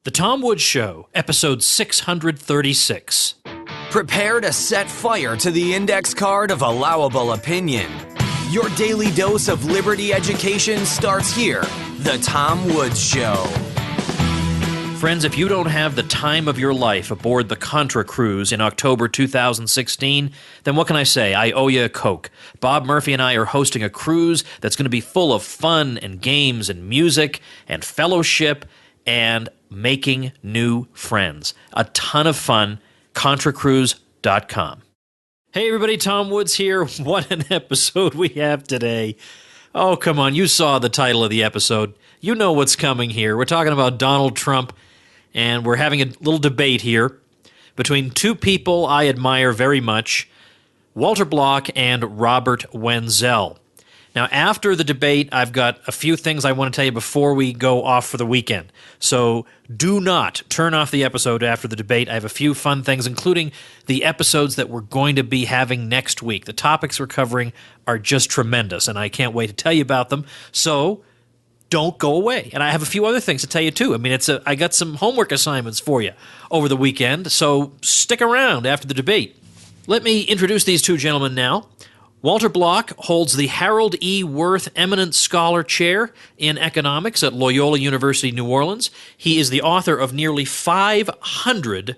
The Tom Woods Show, episode 636. Prepare to set fire to the index card of allowable opinion. Your daily dose of liberty education starts here. The Tom Woods Show. Friends, if you don't have the time of your life aboard the Contra cruise in October 2016, then what can I say? I owe you a Coke. Bob Murphy and I are hosting a cruise that's going to be full of fun and games and music and fellowship and making new friends. A ton of fun. ContraCruise.com. Hey everybody, Tom Woods here. What an episode we have today. Oh, come on. You saw the title of the episode. You know what's coming here. We're talking about Donald Trump, and we're having a little debate here between two people I admire very much, Walter Block and Robert Wenzel. Now, after the debate, I've got a few things I want to tell you before we go off for the weekend. So do not turn off the episode after the debate. I have a few fun things, including the episodes that we're going to be having next week. The topics we're covering are just tremendous, and I can't wait to tell you about them. So don't go away. And I have a few other things to tell you, too. I mean, I got some homework assignments for you over the weekend, so stick around after the debate. Let me introduce these two gentlemen now. Walter Block holds the Harold E. Wirth Eminent Scholar Chair in Economics at Loyola University, New Orleans. He is the author of nearly 500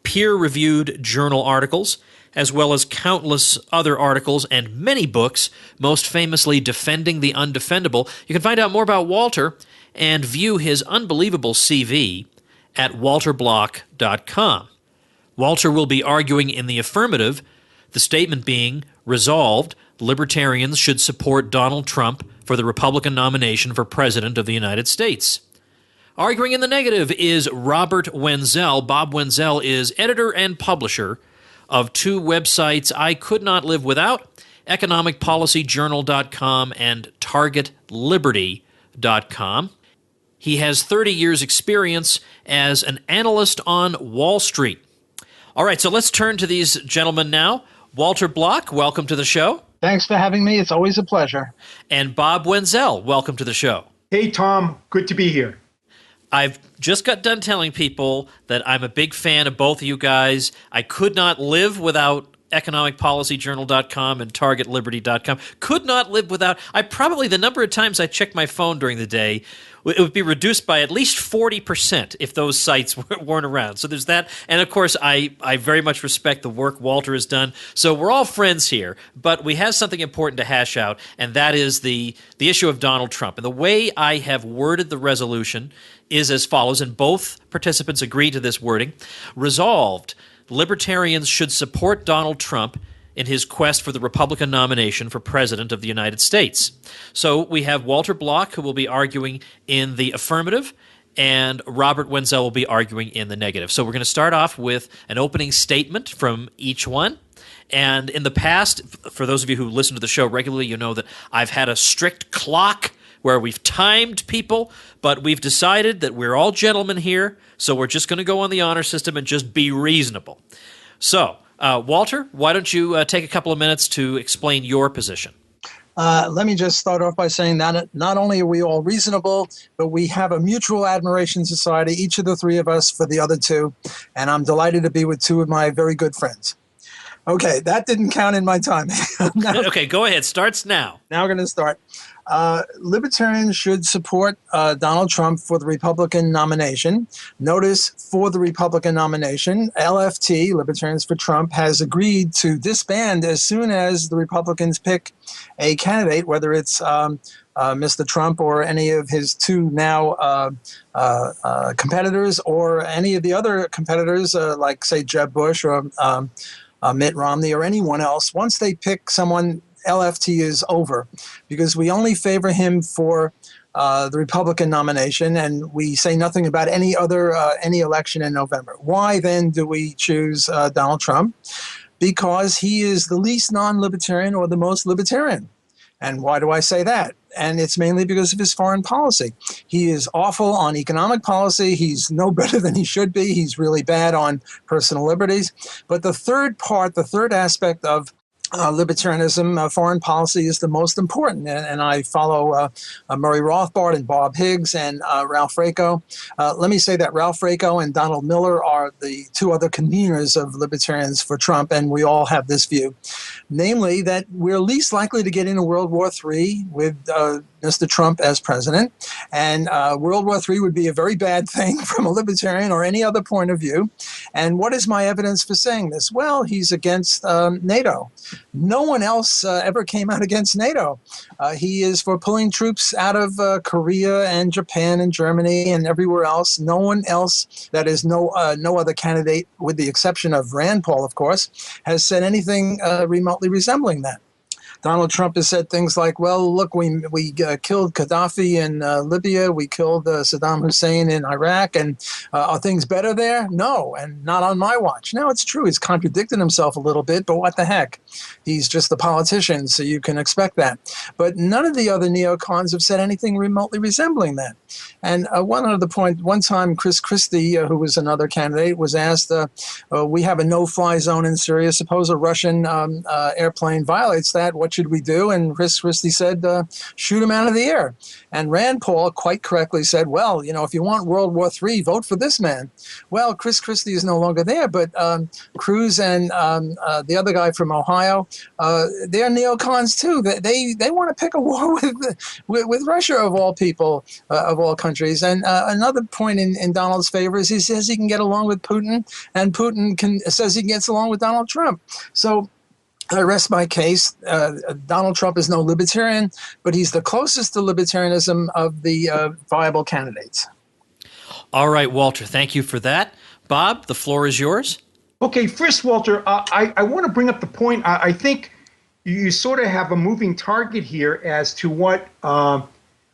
peer-reviewed journal articles, as well as countless other articles and many books, most famously Defending the Undefendable. You can find out more about Walter and view his unbelievable CV at walterblock.com. Walter will be arguing in the affirmative, the statement being, resolved, Libertarians should support Donald Trump for the Republican nomination for President of the United States. Arguing in the negative is Robert Wenzel. Bob Wenzel is editor and publisher of two websites I could not live without, economicpolicyjournal.com and targetliberty.com. He has 30 years' experience as an analyst on Wall Street. All right, so let's turn to these gentlemen now. Walter Block, welcome to the show. Thanks for having me. It's always a pleasure. And Bob Wenzel, welcome to the show. Hey, Tom. Good to be here. I've just got done telling people that I'm a big fan of both of you guys. I could not live without economicpolicyjournal.com and targetliberty.com. Could not live without. The number of times I check my phone during the day, it would be reduced by at least 40% if those sites weren't around. So there's that. And of course, I very much respect the work Walter has done. So we're all friends here, but we have something important to hash out, and that is the issue of Donald Trump. And the way I have worded the resolution is as follows, and both participants agree to this wording. Resolved, Libertarians should support Donald Trump in his quest for the Republican nomination for President of the United States. So we have Walter Block, who will be arguing in the affirmative, and Robert Wenzel will be arguing in the negative. So we're going to start off with an opening statement from each one. And in the past, for those of you who listen to the show regularly, you know that I've had a strict clock where we've timed people, but we've decided that we're all gentlemen here, so we're just going to go on the honor system and just be reasonable. So, Walter, why don't you take a couple of minutes to explain your position? Let me just start off by saying that not only are we all reasonable, but we have a mutual admiration society, each of the three of us, for the other two, and I'm delighted to be with two of my very good friends. Okay, that didn't count in my time. Okay, go ahead. Starts now. Now we're going to start. Libertarians should support Donald Trump for the Republican nomination. Notice, for the Republican nomination, LFT, Libertarians for Trump, has agreed to disband as soon as the Republicans pick a candidate, whether it's Mr. Trump or any of his two now competitors, or any of the other competitors, like, say, Jeb Bush or Mitt Romney or anyone else. Once they pick someone, LFT is over, because we only favor him for the Republican nomination, and we say nothing about any election in November. Why then do we choose Donald Trump? Because he is the least non-libertarian or the most libertarian. And why do I say that? And it's mainly because of his foreign policy. He is awful on economic policy. He's no better than he should be. He's really bad on personal liberties. But the third aspect of libertarianism, foreign policy is the most important. And I follow Murray Rothbard and Bob Higgs and Ralph Raico. Let me say that Ralph Raico and Donald Miller are the two other conveners of Libertarians for Trump, and we all have this view, namely that we're least likely to get into World War III with Mr. Trump as president, and World War III would be a very bad thing from a libertarian or any other point of view. And what is my evidence for saying this? Well, he's against NATO. No one else ever came out against NATO. He is for pulling troops out of Korea and Japan and Germany and everywhere else. No one else, that is no other candidate, with the exception of Rand Paul, of course, has said anything remotely resembling that. Donald Trump has said things like, well, look, we killed Gaddafi in Libya, we killed Saddam Hussein in Iraq, and are things better there? No, and not on my watch. Now, it's true, he's contradicted himself a little bit, but what the heck? He's just a politician, so you can expect that. But none of the other neocons have said anything remotely resembling that. And one other point, one time Chris Christie, who was another candidate, was asked, we have a no-fly zone in Syria. Suppose a Russian airplane violates that. What should we do? And Chris Christie said, shoot him out of the air. And Rand Paul quite correctly said, well, if you want World War III, vote for this man. Well, Chris Christie is no longer there, but Cruz and the other guy from Ohio, they're neocons too. They want to pick a war with Russia, of all people, of all countries. And another point in Donald's favor is he says he can get along with Putin, and Putin says he gets along with Donald Trump. So I rest my case. Donald Trump is no libertarian, but he's the closest to libertarianism of the viable candidates. All right, Walter, thank you for that. Bob, the floor is yours. Okay, first, Walter, I want to bring up the point. I think you sort of have a moving target here as to what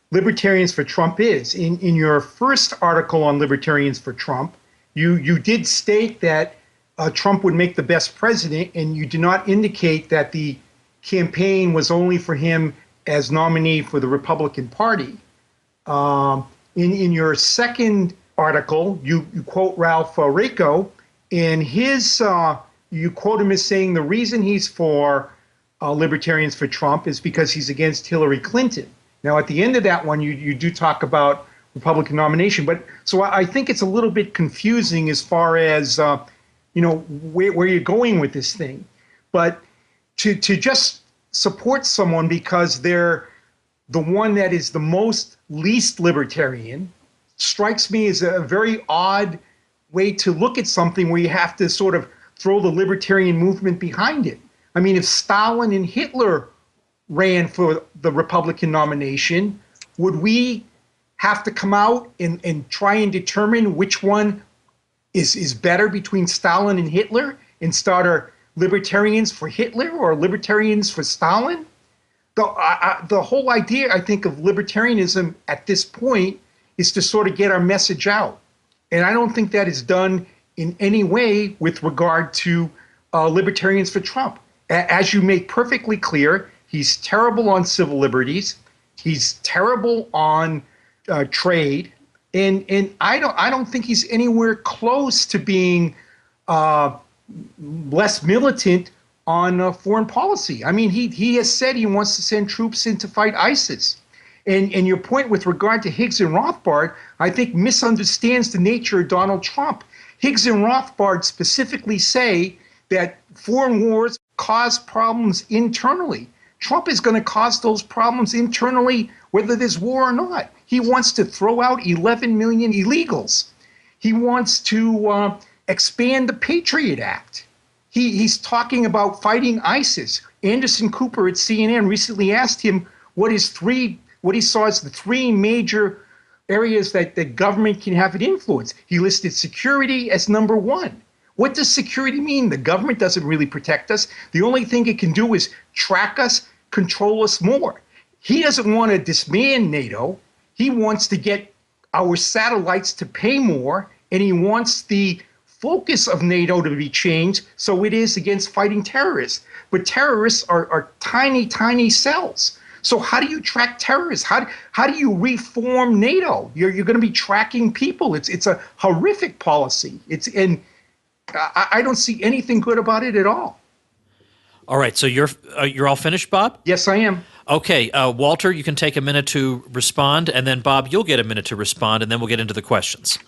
Libertarians for Trump is. In your first article on Libertarians for Trump, you did state that Trump would make the best president, and you did not indicate that the campaign was only for him as nominee for the Republican Party. In your second article, you quote Ralph Raico, and you quote him as saying the reason he's for Libertarians for Trump is because he's against Hillary Clinton. Now, at the end of that one, you do talk about Republican nomination, but so I think it's a little bit confusing as far as where you're going with this thing. But to just support someone because they're the one that is the least libertarian strikes me as a very odd way to look at something where you have to sort of throw the libertarian movement behind it. I mean, if Stalin and Hitler ran for the Republican nomination, would we have to come out and try and determine which one is better between Stalin and Hitler and start our libertarians for Hitler or libertarians for Stalin? The whole idea, I think, of libertarianism at this point is to sort of get our message out. And I don't think that is done in any way with regard to Libertarians for Trump. As you make perfectly clear, he's terrible on civil liberties. He's terrible on trade. And I don't think he's anywhere close to being less militant on foreign policy. I mean, he has said he wants to send troops in to fight ISIS. And your point with regard to Higgs and Rothbard, I think misunderstands the nature of Donald Trump. Higgs and Rothbard specifically say that foreign wars cause problems internally. Trump is going to cause those problems internally whether there's war or not. He wants to throw out 11 million illegals. He wants to expand the Patriot Act. He's talking about fighting ISIS. Anderson Cooper at CNN recently asked him what he saw as the three major areas that the government can have an influence. He listed security as number one. What does security mean? The government doesn't really protect us. The only thing it can do is track us, control us more. He doesn't want to disband NATO. He wants to get our satellites to pay more, and he wants the focus of NATO to be changed so it is against fighting terrorists. But terrorists are tiny, tiny cells. So how do you track terrorists? How do you reform NATO? You're going to be tracking people. It's a horrific policy. I don't see anything good about it at all. All right, so you're all finished, Bob? Yes, I am. Okay, Walter, you can take a minute to respond, and then Bob, you'll get a minute to respond, and then we'll get into the questions.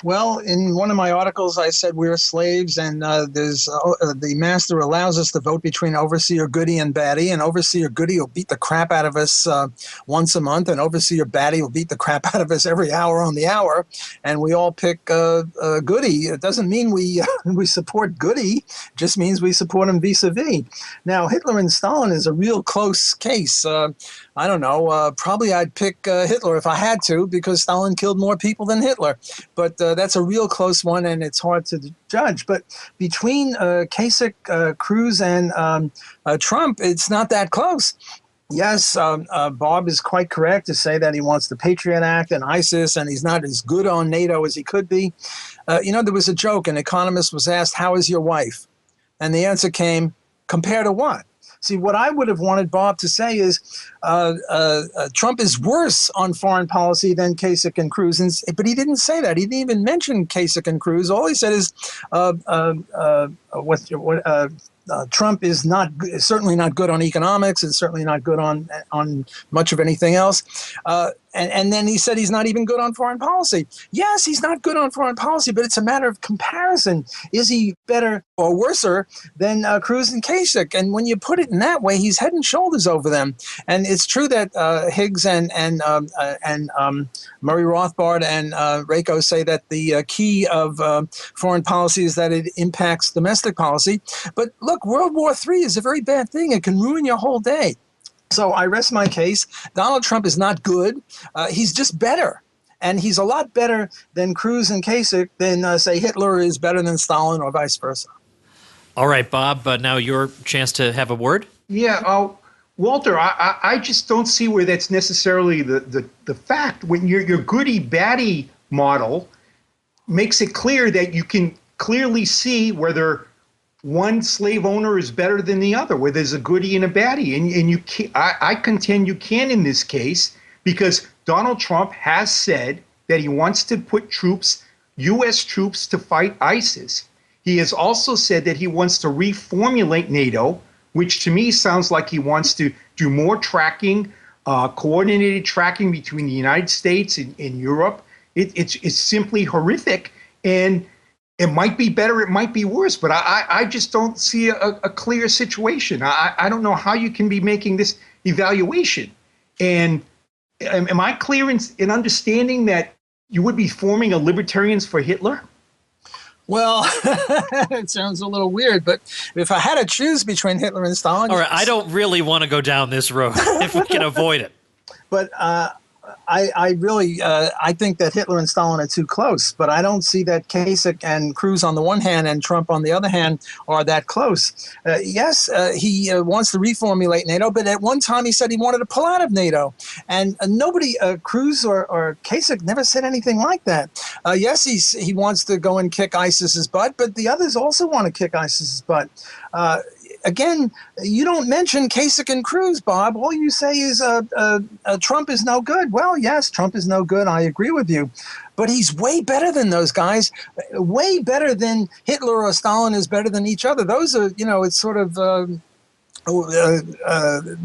Well, in one of my articles, I said we're slaves, and the master allows us to vote between overseer goody and baddie, and overseer goody will beat the crap out of us once a month, and overseer baddie will beat the crap out of us every hour on the hour, and we all pick goody. It doesn't mean we we support goody; it just means we support him vis-a-vis. Now, Hitler and Stalin is a real close case. I don't know. Probably I'd pick Hitler if I had to, because Stalin killed more people than Hitler. But that's a real close one, and it's hard to judge. But between Kasich, Cruz, and Trump, it's not that close. Yes, Bob is quite correct to say that he wants the Patriot Act and ISIS, and he's not as good on NATO as he could be. There was a joke. An economist was asked, "How is your wife?" And the answer came, "Compared to what?" See, what I would have wanted Bob to say is Trump is worse on foreign policy than Kasich and Cruz, but he didn't say that. He didn't even mention Kasich and Cruz. All he said is Trump is certainly not good on economics, and certainly not good on much of anything else. And then he said he's not even good on foreign policy. Yes, he's not good on foreign policy, but it's a matter of comparison. Is he better or worser than Cruz and Kasich? And when you put it in that way, he's head and shoulders over them. And it's true that Higgs and Murray Rothbard and Rako say that the key of foreign policy is that it impacts domestic policy. But look, World War III is a very bad thing. It can ruin your whole day. So I rest my case. Donald Trump is not good. He's just better. And he's a lot better than Cruz and Kasich than, say, Hitler is better than Stalin or vice versa. All right, Bob, now your chance to have a word. Yeah, Walter, I just don't see where that's necessarily the fact. When your goody-baddie model makes it clear that you can clearly see whether one slave owner is better than the other, where there's a goody and a baddie. And you can, I contend you can in this case, because Donald Trump has said that he wants to put U.S. troops to fight ISIS. He has also said that he wants to reformulate NATO, which to me sounds like he wants to do more tracking, coordinated tracking between the United States and Europe. It's simply horrific. And it might be better, it might be worse, but I just don't see a clear situation. I don't know how you can be making this evaluation. And am I clear in understanding that you would be forming a Libertarians for Hitler? Well, it sounds a little weird, but if I had to choose between Hitler and Stalin... All right, I don't really want to go down this road if we can avoid it. But I really think that Hitler and Stalin are too close, but I don't see that Kasich and Cruz on the one hand and Trump on the other hand are that close. Yes, he wants to reformulate NATO, but at one time he said he wanted to pull out of NATO. And nobody, Cruz or Kasich, never said anything like that. Yes, he wants to go and kick ISIS's butt, but the others also want to kick ISIS's butt. Again, you don't mention Kasich and Cruz, Bob. All you say is Trump is no good. Well, yes, Trump is no good. I agree with you. But he's way better than those guys, way better than Hitler or Stalin is better than each other. Those are, it's sort of,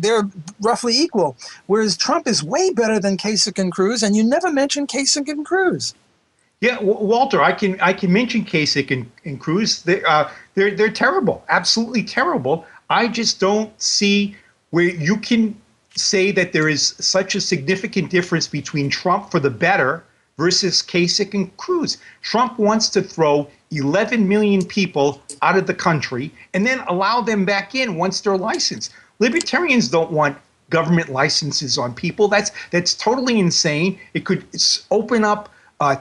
they're roughly equal. Whereas Trump is way better than Kasich and Cruz, and you never mention Kasich and Cruz. Yeah, Walter, I can mention Kasich and Cruz. They're terrible, absolutely terrible. I just don't see where you can say that there is such a significant difference between Trump for the better versus Kasich and Cruz. Trump wants to throw 11 million people out of the country and then allow them back in once they're licensed. Libertarians don't want government licenses on people. That's totally insane. It could open up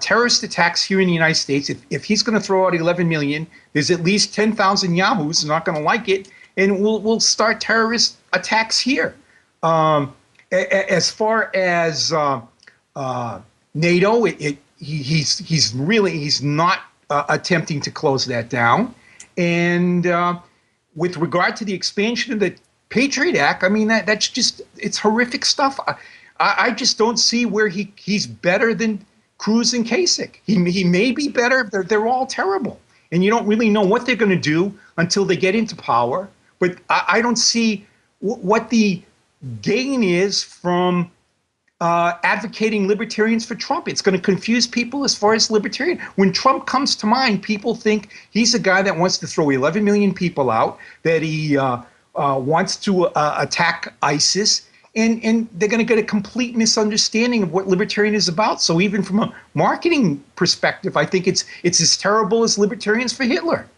terrorist attacks here in the United States. If he's going to throw out 11 million, there's at least 10,000 yahoos who are not going to like it, and we'll start terrorist attacks here. As far as NATO, he's not attempting to close that down. And with regard to the expansion of the Patriot Act, I mean that's just it's horrific stuff. I just don't see where he's better than Cruz and Kasich. He may be better. They're all terrible. And you don't really know what they're going to do until they get into power, but I don't see what the gain is from advocating libertarians for Trump. It's going to confuse people as far as libertarian. When Trump comes to mind, people think he's a guy that wants to throw 11 million people out, that he wants to attack ISIS, and they're going to get a complete misunderstanding of what libertarian is about. So even from a marketing perspective, I think it's as terrible as Libertarians for Hitler.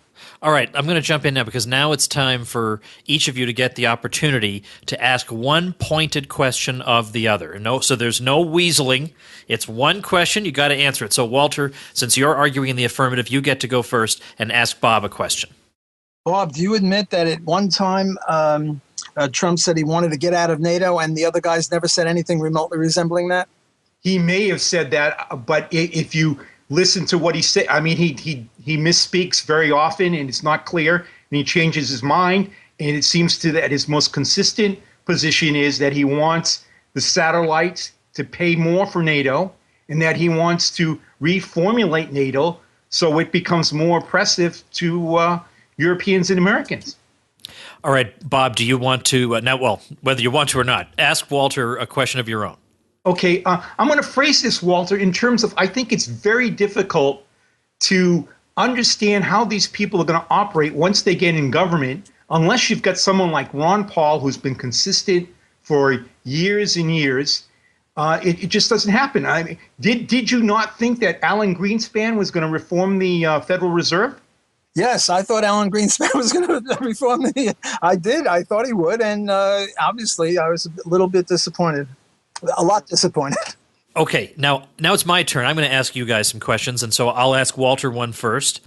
All right, I'm going to jump in now because now it's time for each of you to get the opportunity to ask one pointed question of the other. So there's no weaseling. It's one question. You got to answer it. So Walter, since you're arguing in the affirmative, you get to go first and ask Bob a question. Bob, do you admit that at one time Trump said he wanted to get out of NATO and the other guys never said anything remotely resembling that? He may have said that, but if you listen to what he said, I mean, he misspeaks very often and it's not clear, and he changes his mind. And it seems to that his most consistent position is that he wants the satellites to pay more for NATO, and that he wants to reformulate NATO so it becomes more oppressive to Europeans and Americans. All right, Bob, do you want to, whether you want to or not, ask Walter a question of your own? Okay, I'm going to phrase this, Walter, in terms of I think it's very difficult to understand how these people are going to operate once they get in government, unless you've got someone like Ron Paul who's been consistent for years and years. It just doesn't happen. I mean, did you not think that Alan Greenspan was going to reform the Federal Reserve? Yes, I thought Alan Greenspan was going to reform the. I did. I thought he would, and obviously, I was a little bit disappointed. A lot disappointed. Okay, now it's my turn. I'm going to ask you guys some questions, and so I'll ask Walter one first.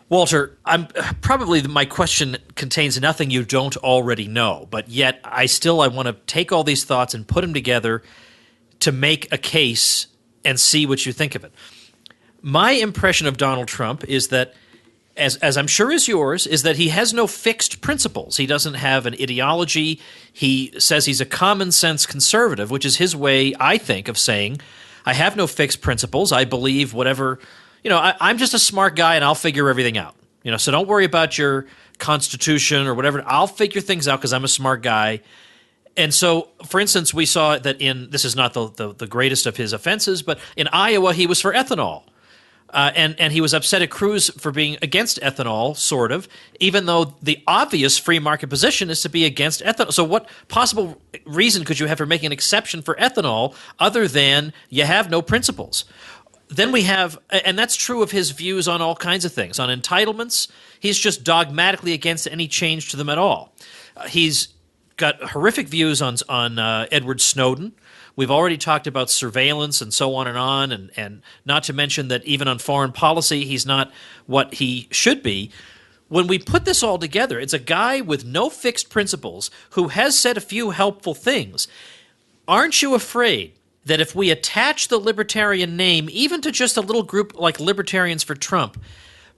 Walter, my question contains nothing you don't already know, but yet I want to take all these thoughts and put them together to make a case and see what you think of it. My impression of Donald Trump is that, as I'm sure is yours, is that he has no fixed principles. He doesn't have an ideology. He says he's a common sense conservative, which is his way, I think, of saying, I have no fixed principles. I believe whatever, I'm just a smart guy and I'll figure everything out. So don't worry about your constitution or whatever. I'll figure things out because I'm a smart guy. And so, for instance, we saw that this is not the greatest of his offenses, but in Iowa, he was for ethanol. And he was upset at Cruz for being against ethanol, sort of, even though the obvious free market position is to be against ethanol. So what possible reason could you have for making an exception for ethanol other than you have no principles? Then we have, and that's true of his views on all kinds of things. On entitlements, he's just dogmatically against any change to them at all. He's got horrific views on Edward Snowden. We've already talked about surveillance and so on, and not to mention that even on foreign policy, he's not what he should be. When we put this all together, it's a guy with no fixed principles who has said a few helpful things. Aren't you afraid that if we attach the libertarian name even to just a little group like Libertarians for Trump,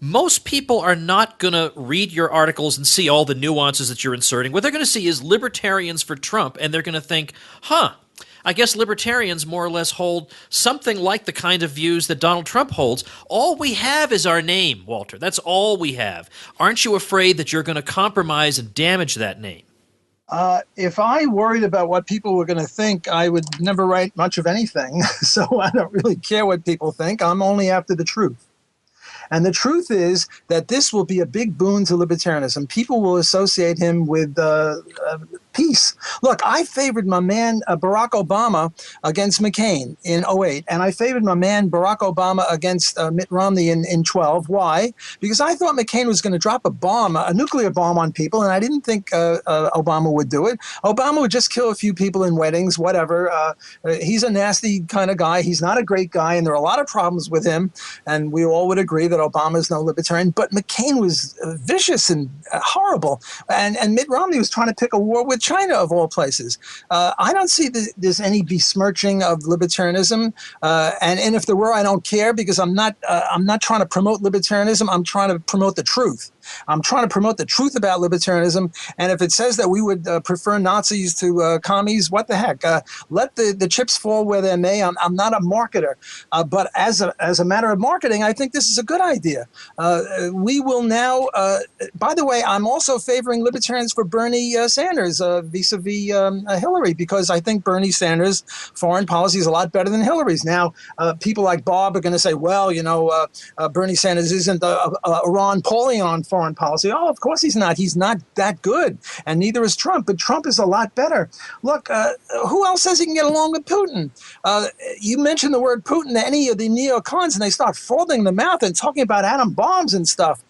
most people are not going to read your articles and see all the nuances that you're inserting? What they're going to see is Libertarians for Trump, and they're going to think, I guess libertarians more or less hold something like the kind of views that Donald Trump holds. All we have is our name, Walter. That's all we have. Aren't you afraid that you're going to compromise and damage that name? If I worried about what people were going to think, I would never write much of anything. So I don't really care what people think. I'm only after the truth. And the truth is that this will be a big boon to libertarianism. People will associate him with peace. Look, I favored my man Barack Obama against McCain in 2008, and I favored my man Barack Obama against Mitt Romney in 2012. Why? Because I thought McCain was going to drop a nuclear bomb on people, and I didn't think Obama would do it. Obama would just kill a few people in weddings, whatever. He's a nasty kind of guy. He's not a great guy, and there are a lot of problems with him, and we all would agree that Obama is no libertarian. But McCain was vicious and horrible, and Mitt Romney was trying to pick a war with China, of all places. I don't see there's any besmirching of libertarianism, and if there were, I don't care, because I'm not trying to promote libertarianism. I'm trying to promote the truth. I'm trying to promote the truth about libertarianism. And if it says that we would prefer Nazis to commies, what the heck? Let the chips fall where they may. I'm not a marketer. But as a matter of marketing, I think this is a good idea. We will now, by the way, I'm also favoring libertarians for Bernie Sanders vis-a-vis Hillary, because I think Bernie Sanders' foreign policy is a lot better than Hillary's. Now, people like Bob are going to say, well, Bernie Sanders isn't a Ron Paulian on foreign policy. Oh, of course he's not. He's not that good. And neither is Trump. But Trump is a lot better. Look, who else says he can get along with Putin? You mentioned the word Putin to any of the neocons, and they start folding the mouth and talking about atom bombs and stuff.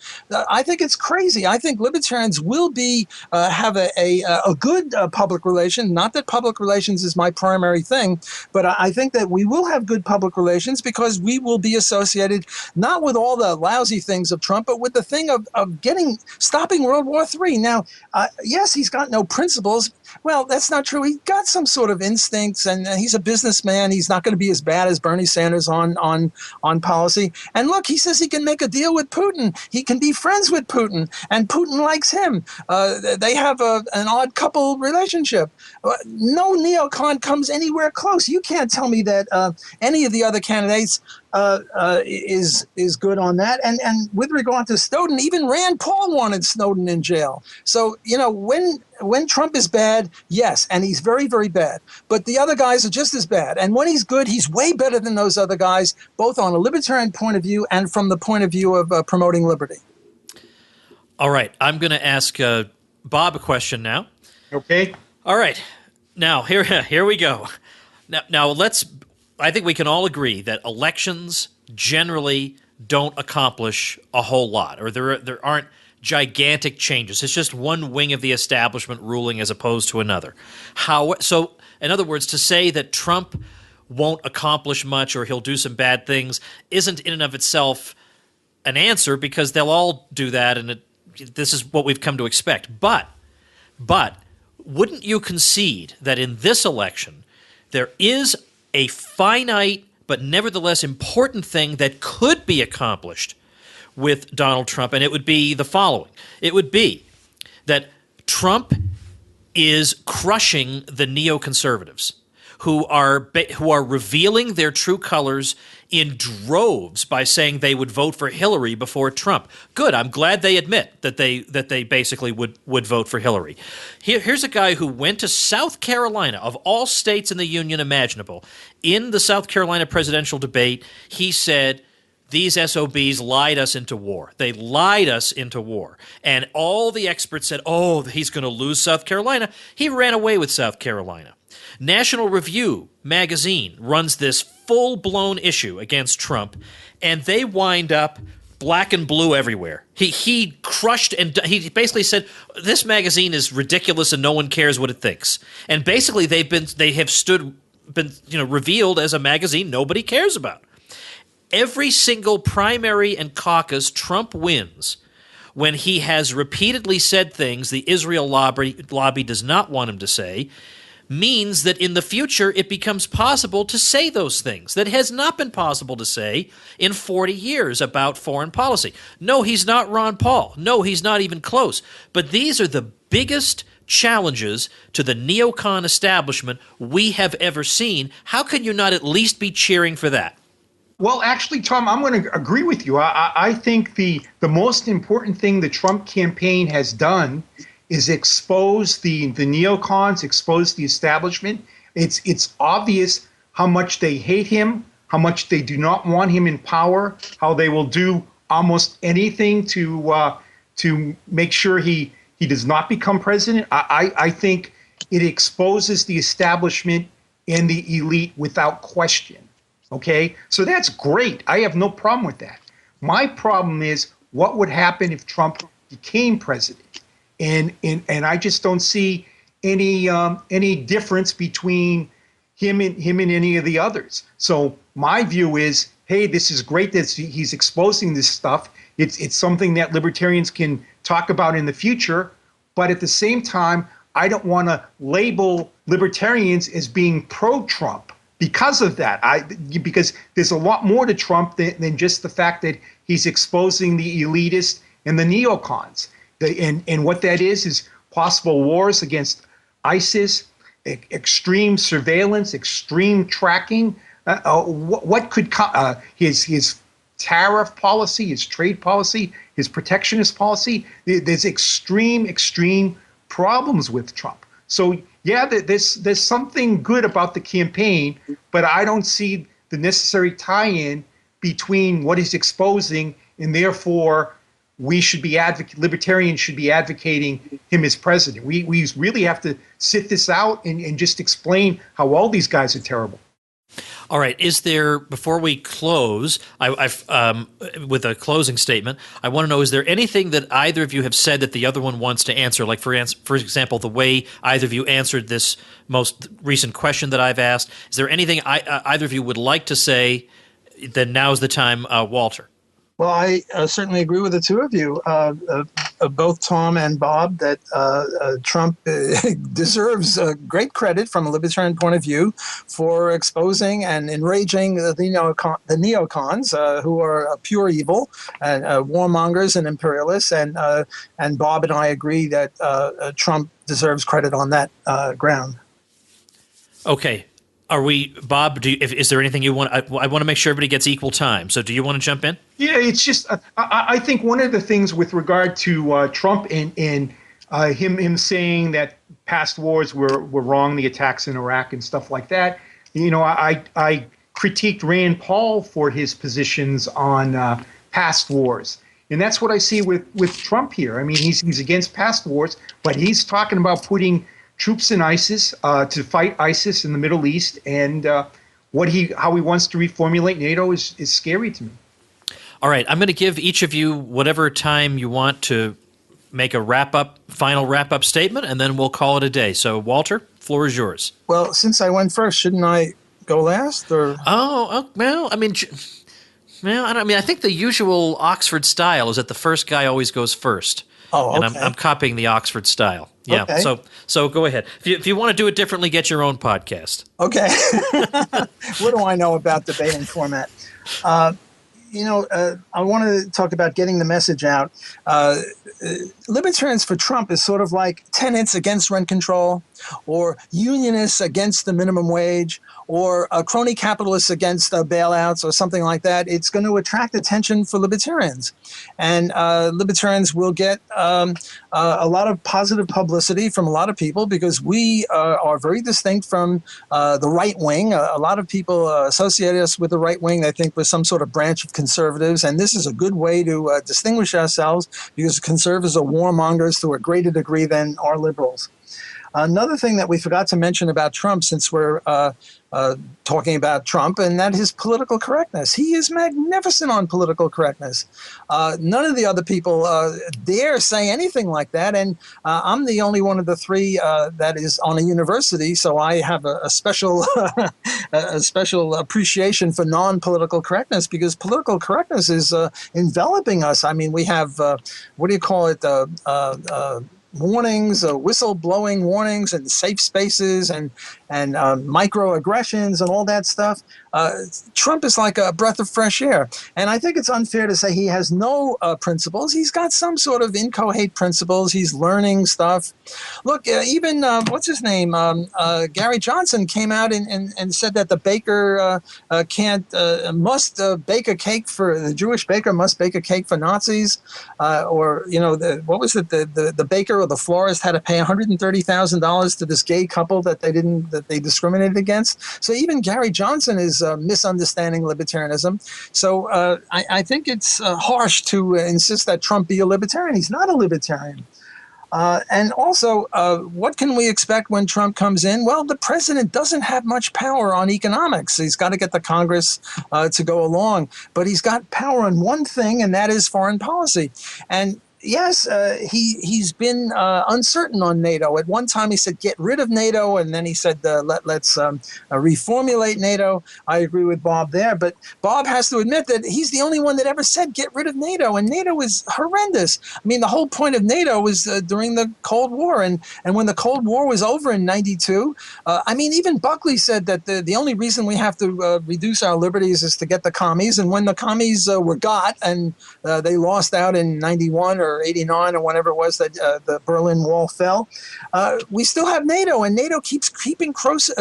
I think it's crazy. I think libertarians will have a good public relation. Not that public relations is my primary thing, but I think that we will have good public relations because we will be associated not with all the lousy things of Trump, but with the thing of stopping World War III. Now, yes, he's got no principles. Well, that's not true. He got some sort of instincts, and he's a businessman. He's not going to be as bad as Bernie Sanders on policy. And look, he says he can make a deal with Putin. He can be friends with Putin, and Putin likes him. They have an odd couple relationship. No neocon comes anywhere close. You can't tell me that any of the other candidates is good on that. And with regard to Snowden, even Rand Paul wanted Snowden in jail. So, when Trump is bad, yes, and he's very, very bad. But the other guys are just as bad. And when he's good, he's way better than those other guys, both on a libertarian point of view and from the point of view of promoting liberty. All right. I'm going to ask Bob a question now. Okay. All right. Now, here we go. Now I think we can all agree that elections generally don't accomplish a whole lot, or there aren't gigantic changes. It's just one wing of the establishment ruling as opposed to another. So, in other words, to say that Trump won't accomplish much or he'll do some bad things isn't in and of itself an answer, because they'll all do that, and this is what we've come to expect. But wouldn't you concede that in this election there is a finite but nevertheless important thing that could be accomplished with Donald Trump, and it would be the following. It would be that Trump is crushing the neoconservatives who are revealing their true colors in droves by saying they would vote for Hillary before Trump. Good. I'm glad they admit that they basically would vote for Hillary. Here's a guy who went to South Carolina, of all states in the Union imaginable. In the South Carolina presidential debate, he said, these SOBs lied us into war. They lied us into war. And all the experts said, oh, he's going to lose South Carolina. He ran away with South Carolina. National Review magazine runs this full-blown issue against Trump, and they wind up black and blue everywhere. He crushed, and he basically said, this magazine is ridiculous and no one cares what it thinks. And basically they have been revealed as a magazine nobody cares about. Every single primary and caucus Trump wins when he has repeatedly said things the Israel lobby does not want him to say, means that in the future it becomes possible to say those things that has not been possible to say in 40 years about foreign policy. No, he's not Ron Paul. No, he's not even close. But these are the biggest challenges to the neocon establishment we have ever seen. How can you not at least be cheering for that? Well, actually, Tom, I'm going to agree with you. I think the most important thing the Trump campaign has done is expose the neocons, expose the establishment. It's obvious how much they hate him, how much they do not want him in power, how they will do almost anything to make sure he does not become president. I think it exposes the establishment and the elite without question. Okay, so that's great. I have no problem with that. My problem is what would happen if Trump became president, and I just don't see any difference between him and any of the others. So my view is, hey, this is great that he's exposing this stuff. It's something that libertarians can talk about in the future, but at the same time, I don't want to label libertarians as being pro-Trump. Because of that, because there's a lot more to Trump than just the fact that he's exposing the elitist and the neocons. And what that is possible wars against ISIS, extreme surveillance, extreme tracking. What could his tariff policy, his trade policy, his protectionist policy? There's extreme problems with Trump. So yeah, there's something good about the campaign, but I don't see the necessary tie-in between what he's exposing, and therefore libertarians should be advocating him as president. We really have to sit this out and just explain how all these guys are terrible. All right. Is there, before we close, I've with a closing statement, I want to know, is there anything that either of you have said that the other one wants to answer? Like, for example, the way either of you answered this most recent question that I've asked. Is there anything either of you would like to say? Then now's the time, Walter. Well, I certainly agree with the two of you, both Tom and Bob, that Trump deserves great credit from a libertarian point of view for exposing and enraging the neocons, who are pure evil, and warmongers and imperialists. And Bob and I agree that Trump deserves credit on that ground. Okay. Are we, Bob? Is there anything you want? I want to make sure everybody gets equal time. So, do you want to jump in? Yeah, it's just I think one of the things with regard to Trump and him saying that past wars were wrong, the attacks in Iraq and stuff like that. I critiqued Rand Paul for his positions on past wars, and that's what I see with Trump here. I mean, he's against past wars, but he's talking about putting troops in ISIS to fight ISIS in the Middle East, and how he wants to reformulate NATO is scary to me. All right, I'm going to give each of you whatever time you want to make a final wrap-up statement, and then we'll call it a day. So, Walter, floor is yours. Well, since I went first, shouldn't I go last? Or Well, I mean, I think the usual Oxford style is that the first guy always goes first. Oh, okay. And I'm copying the Oxford style. Yeah. Okay. So go ahead. If you want to do it differently, get your own podcast. Okay. What do I know about debating format? I want to talk about getting the message out. Libertarians for Trump is sort of like tenants against rent control, or unionists against the minimum wage, or crony capitalists against bailouts, or something like that. It's going to attract attention for libertarians. And libertarians will get a lot of positive publicity from a lot of people, because we are very distinct from the right wing. A lot of people associate us with the right wing. They think we're some sort of branch of conservatives. And this is a good way to distinguish ourselves, because conservatives are warmongers to a greater degree than are liberals. Another thing that we forgot to mention about Trump, since we're talking about Trump, and that is political correctness. He is magnificent on political correctness. None of the other people dare say anything like that, and I'm the only one of the three that is on a university, so I have a special a special appreciation for non-political correctness, because political correctness is enveloping us. I mean, we have what do you call it? Warnings, whistle-blowing warnings, and safe spaces, and microaggressions, and all that stuff. Trump is like a breath of fresh air, and I think it's unfair to say he has no principles. He's got some sort of inchoate principles. He's learning stuff. Look, even what's his name? Gary Johnson came out and said that the baker must bake a cake for the Jewish baker must bake a cake for Nazis, or what was it? The baker or the florist had to pay $130,000 to this gay couple that they discriminated against. So even Gary Johnson is misunderstanding libertarianism. So I think it's harsh to insist that Trump be a libertarian. He's not a libertarian. And also, what can we expect when Trump comes in? Well, the president doesn't have much power on economics. He's got to get the Congress to go along. But he's got power on one thing, and that is foreign policy. And yes, he's been uncertain on NATO. At one time, he said get rid of NATO, and then he said let's reformulate NATO. I agree with Bob there, but Bob has to admit that he's the only one that ever said get rid of NATO, and NATO is horrendous. I mean, the whole point of NATO was during the Cold War, and when the Cold War was over in '92, I mean, even Buckley said that the only reason we have to reduce our liberties is to get the commies, and when the commies were got and they lost out in '91 or '89 or whenever it was that the Berlin Wall fell, we still have NATO, and NATO keeps creeping closer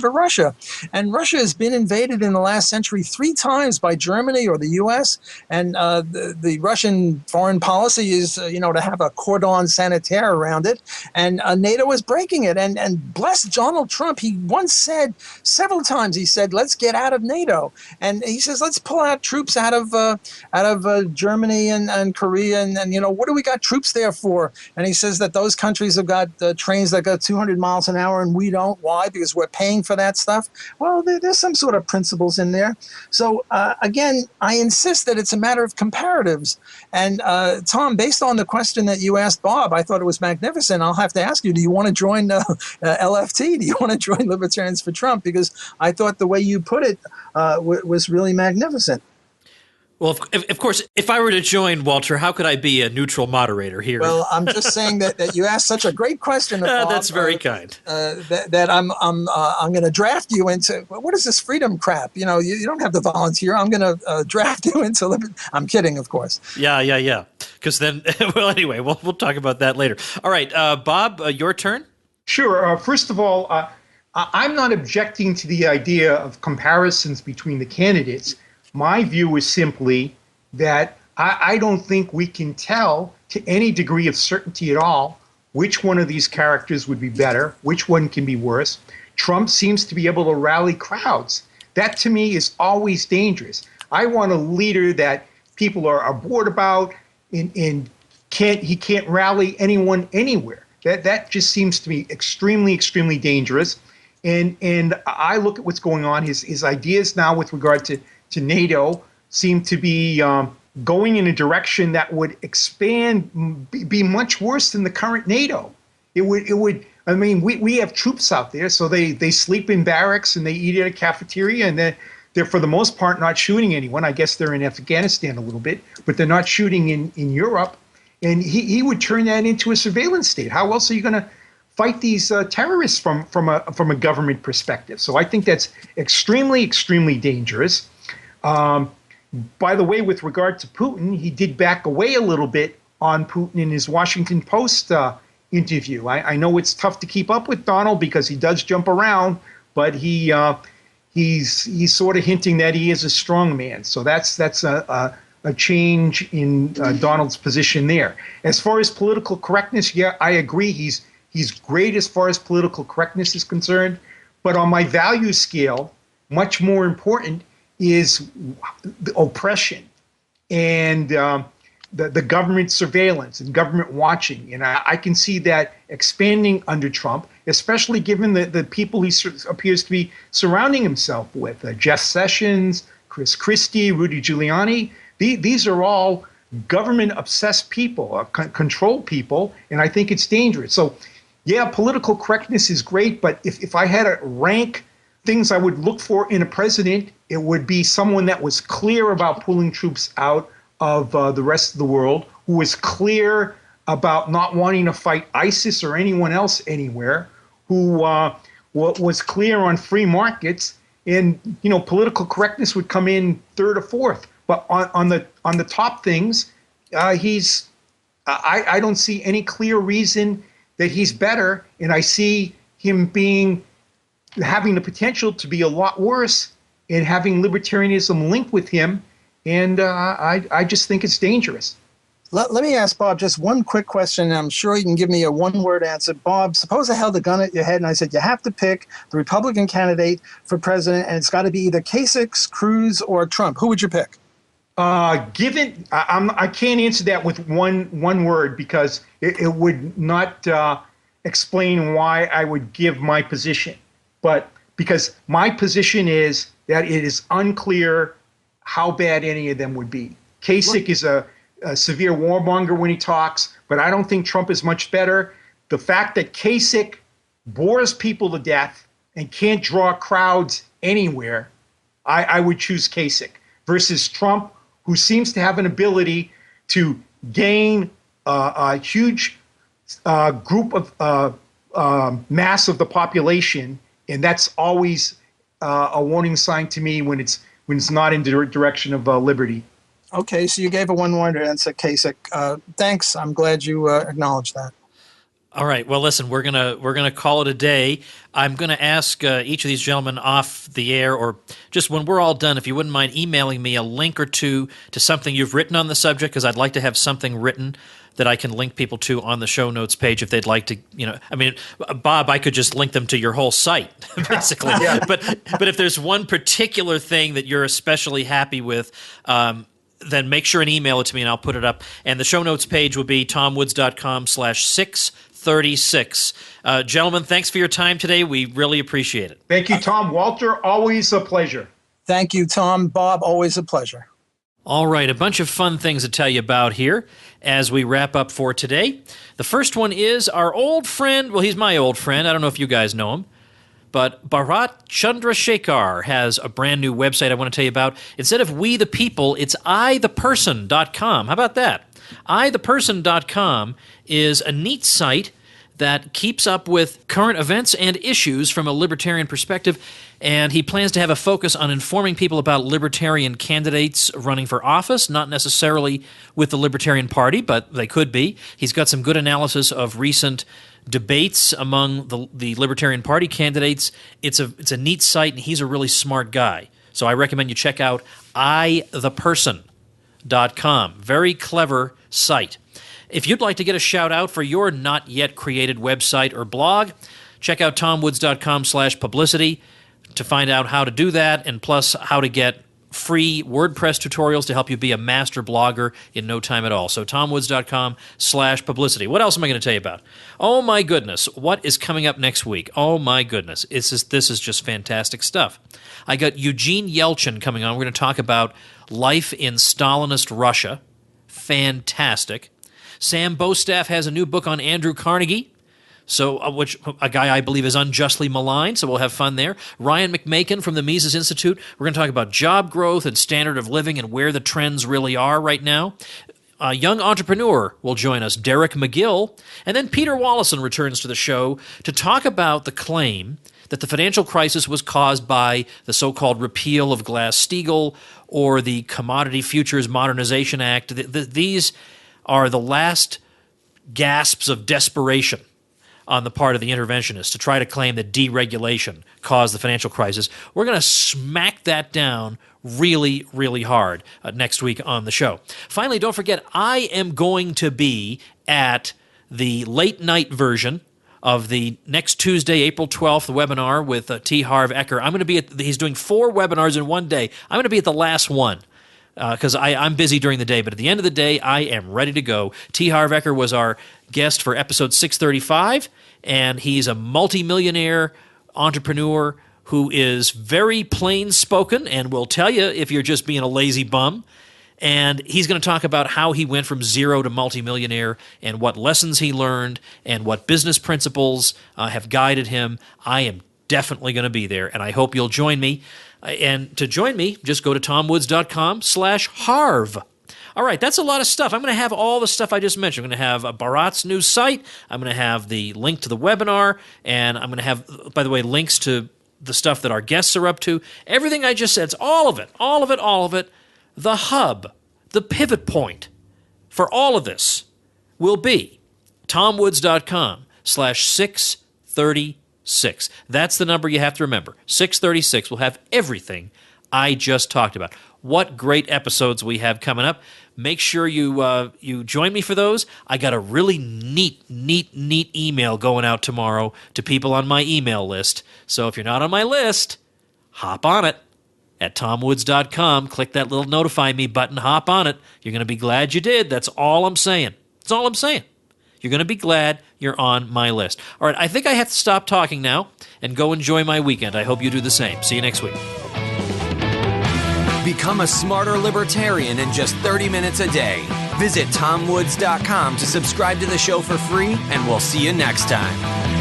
to Russia. And Russia has been invaded in the last century 3 times by Germany or the U.S., and the Russian foreign policy is, to have a cordon sanitaire around it, and NATO is breaking it. And bless Donald Trump, he once said several times, he said, let's get out of NATO. And he says, let's pull out troops out of Germany and Korea, and what do we got troops there for? And he says that those countries have got trains that go 200 miles an hour and we don't. Why? Because we're paying for that stuff. Well, there's some sort of principles in there. So again, I insist that it's a matter of comparatives. And Tom, based on the question that you asked Bob, I thought it was magnificent. I'll have to ask you, do you want to join LFT? Do you want to join Libertarians for Trump? Because I thought the way you put it was really magnificent. Well, of course, if I were to join, Walter, how could I be a neutral moderator here? Well, I'm just saying that you asked such a great question. Bob, that's very kind. That I'm going to draft you into, what is this freedom crap? You don't have to volunteer. I'm going to draft you into. I'm kidding, of course. Yeah. Because then, well, anyway, we'll talk about that later. All right, Bob, your turn. Sure. First of all, I'm not objecting to the idea of comparisons between the candidates. My view is simply that I don't think we can tell to any degree of certainty at all which one of these characters would be better, which one can be worse. Trump seems to be able to rally crowds. That, to me, is always dangerous. I want a leader that people are bored about and he can't rally anyone anywhere. That just seems to me extremely, extremely dangerous. And I look at what's going on. His ideas now with regard to NATO seem to be going in a direction that would be much worse than the current NATO. It would. I mean, we have troops out there, so they sleep in barracks and they eat at a cafeteria, and they're for the most part not shooting anyone. I guess they're in Afghanistan a little bit, but they're not shooting in Europe. And he would turn that into a surveillance state. How else are you going to fight these terrorists from a government perspective? So I think that's extremely, extremely dangerous. By the way, with regard to Putin, he did back away a little bit on Putin in his Washington Post interview. I know it's tough to keep up with Donald because he does jump around, but he's sort of hinting that he is a strong man. So that's a change in Donald's position there. As far as political correctness, yeah, I agree. He's great as far as political correctness is concerned. But on my value scale, much more important is the oppression and the government surveillance and government watching. And I can see that expanding under Trump, especially given the people he appears to be surrounding himself with. Jeff Sessions, Chris Christie, Rudy Giuliani. These are all government-obsessed people, controlled people, and I think it's dangerous. So, yeah, political correctness is great, but if I had to rank things I would look for in a president, it would be someone that was clear about pulling troops out of the rest of the world, who was clear about not wanting to fight ISIS or anyone else anywhere, who was clear on free markets, and political correctness would come in third or fourth. But on the top things, I don't see any clear reason that he's better, and I see him having the potential to be a lot worse and having libertarianism linked with him, and I just think it's dangerous. Let me ask Bob just one quick question. I'm sure you can give me a one-word answer. Bob, suppose I held a gun at your head and I said, you have to pick the Republican candidate for president, and it's got to be either Kasich, Cruz, or Trump. Who would you pick? I can't answer that with one word because it would not explain why I would give my position. But because my position is that it is unclear how bad any of them would be. Kasich is a severe warmonger when he talks, but I don't think Trump is much better. The fact that Kasich bores people to death and can't draw crowds anywhere, I would choose Kasich versus Trump, who seems to have an ability to gain a huge group of mass of the population, and that's always a warning sign to me when it's not in the direction of liberty. Okay, so you gave a one-word answer, Kasich. Thanks. I'm glad you acknowledged that. All right. Well, listen, we're gonna call it a day. I'm gonna ask each of these gentlemen off the air, or just when we're all done, if you wouldn't mind emailing me a link or two to something you've written on the subject, because I'd like to have something written that I can link people to on the show notes page if they'd like to. I mean, Bob, I could just link them to your whole site, basically. Yeah. But if there's one particular thing that you're especially happy with, then make sure and email it to me, and I'll put it up. And the show notes page will be tomwoods.com/636. Gentlemen, thanks for your time today. We really appreciate it. Thank you, Tom. Walter, always a pleasure. Thank you, Tom. Bob, always a pleasure. All right, a bunch of fun things to tell you about here as we wrap up for today. The first one is our old friend. Well, he's my old friend. I don't know if you guys know him. But Bharat Chandrasekhar has a brand new website I want to tell you about. Instead of We the People, it's itheperson.com. How about that? itheperson.com is a neat site that keeps up with current events and issues from a libertarian perspective, and he plans to have a focus on informing people about libertarian candidates running for office, not necessarily with the Libertarian Party, but they could be. He's got some good analysis of recent debates among the Libertarian Party candidates. It's a neat site, and he's a really smart guy. So I recommend you check out itheperson.com. Very clever site. If you'd like to get a shout out for your not yet created website or blog, check out tomwoods.com/publicity to find out how to do that, and plus how to get free WordPress tutorials to help you be a master blogger in no time at all. So tomwoods.com/publicity. What else am I going to tell you about? Oh my goodness, what is coming up next week? Oh my goodness, this is just fantastic stuff. I got Eugene Yelchin coming on. We're going to talk about life in Stalinist Russia. Fantastic. Sam Bostaff has a new book on Andrew Carnegie, which a guy I believe is unjustly maligned, so we'll have fun there. Ryan McMakin from the Mises Institute. We're going to talk about job growth and standard of living and where the trends really are right now. A young entrepreneur will join us, Derek McGill. And then Peter Wallison returns to the show to talk about the claim that the financial crisis was caused by the so-called repeal of Glass-Steagall or the Commodity Futures Modernization Act. These are the last gasps of desperation on the part of the interventionists to try to claim that deregulation caused the financial crisis. We're going to smack that down really, really hard next week on the show. Finally, don't forget, I am going to be at the late night version of the next Tuesday, April 12th, the webinar with T. Harv Eker. I'm going to be he's doing 4 webinars in one day. I'm going to be at the last one, because I'm busy during the day, but at the end of the day, I am ready to go. T. Harv Eker was our guest for episode 635, and he's a multimillionaire entrepreneur who is very plain-spoken and will tell you if you're just being a lazy bum. And he's going to talk about how he went from zero to multimillionaire and what lessons he learned and what business principles have guided him. I am definitely going to be there, and I hope you'll join me. And to join me, just go to tomwoods.com/Harv. All right, that's a lot of stuff. I'm going to have all the stuff I just mentioned. I'm going to have Bharat's new site. I'm going to have the link to the webinar. And I'm going to have, by the way, links to the stuff that our guests are up to. Everything I just said, it's all of it. The hub, the pivot point for all of this will be tomwoods.com/636. That's the number you have to remember. 636 will have everything I just talked about. What great episodes we have coming up. Make sure you join me for those. I got a really neat email going out tomorrow to people on my email list. So if you're not on my list, hop on it at tomwoods.com. Click that little notify me button. Hop on it. You're going to be glad you did. That's all I'm saying. That's all I'm saying. You're going to be glad you're on my list. All right, I think I have to stop talking now and go enjoy my weekend. I hope you do the same. See you next week. Become a smarter libertarian in just 30 minutes a day. Visit TomWoods.com to subscribe to the show for free, and we'll see you next time.